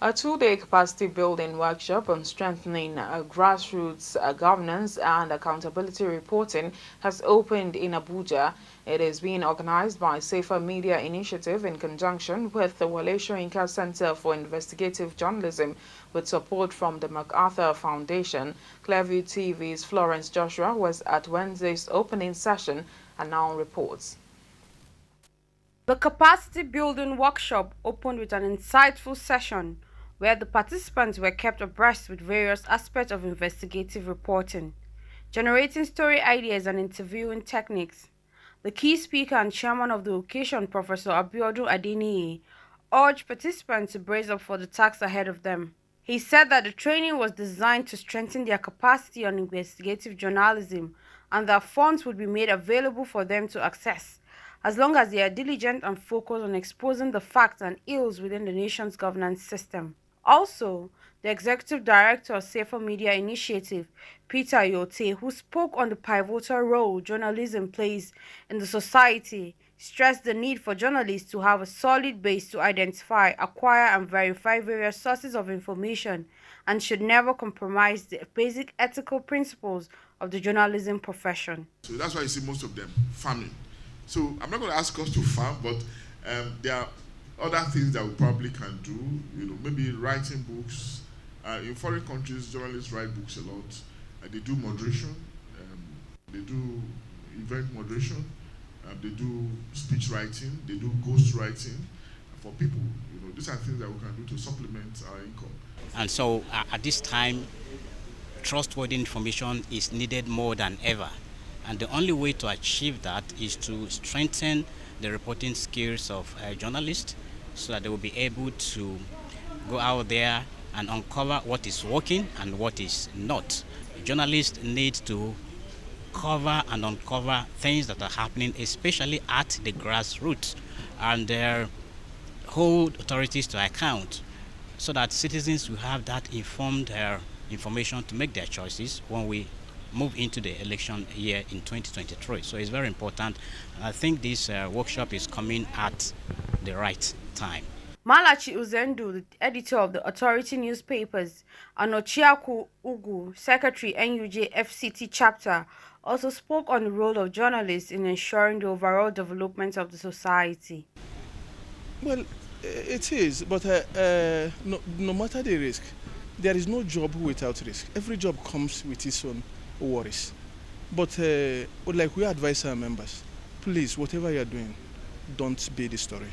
A two-day capacity building workshop on strengthening grassroots governance and accountability reporting has opened in Abuja. It is being organized by Safer Media Initiative in conjunction with the Wale Soyinka Center for Investigative Journalism with support from the MacArthur Foundation. Clearview TV's Florence Joshua was at Wednesday's opening session and now reports. The capacity building workshop opened with an insightful session where the participants were kept abreast with various aspects of investigative reporting, generating story ideas and interviewing techniques. The key speaker and chairman of the occasion, Professor Abiodun Adeniyi, urged participants to brace up for the tasks ahead of them. He said that the training was designed to strengthen their capacity on investigative journalism and that funds would be made available for them to access, as long as they are diligent and focused on exposing the facts and ills within the nation's governance system. Also, the executive director of Safer Media Initiative, Peter Yote, who spoke on the pivotal role journalism plays in the society, stressed the need for journalists to have a solid base to identify, acquire, and verify various sources of information and should never compromise the basic ethical principles of the journalism profession. So that's why you see most of them farming. So I'm not going to ask us to farm, but there are other things that we probably can do. Maybe writing books. In foreign countries, journalists write books a lot. They do moderation. They do event moderation. They do speech writing. They do ghost writing for people. These are things that we can do to supplement our income. And so at this time, trustworthy information is needed more than ever. And the only way to achieve that is to strengthen the reporting skills of journalists so that they will be able to go out there and uncover what is working and what is not. Journalists need to cover and uncover things that are happening, especially at the grassroots, and hold authorities to account so that citizens will have that informed information to make their choices when we move into the election year in 2023. So it's very important. And I think this workshop is coming at the right time. Malachi Uzendu, the editor of the Authority newspapers, and Ochiaku Ugu, secretary NUJ FCT chapter, also spoke on the role of journalists in ensuring the overall development of the society. Well, it is, but no matter the risk, there is no job without risk. Every job comes with its own worries. But like we advise our members, please, whatever you're doing, don't be the story.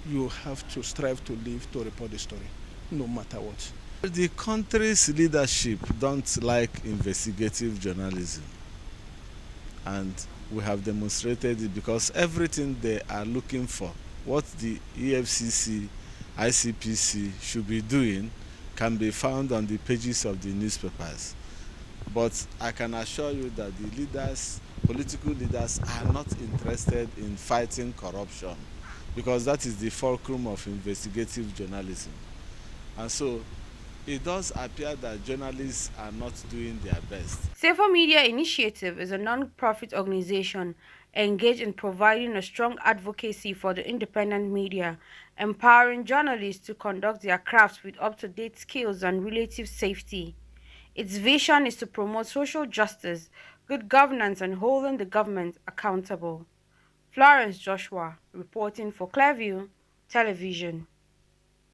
You have to strive to live to report the story, no matter what. The country's leadership don't like investigative journalism. And we have demonstrated it because everything they are looking for, what the EFCC, ICPC should be doing, can be found on the pages of the newspapers. But I can assure you that the leaders, political leaders, are not interested in fighting corruption because that is the fulcrum of investigative journalism. And so it does appear that journalists are not doing their best. Safer Media Initiative is a non-profit organization engaged in providing a strong advocacy for the independent media, empowering journalists to conduct their crafts with up-to-date skills and relative safety. Its vision is to promote social justice, good governance, and holding the government accountable. Florence Joshua, reporting for Clearview Television.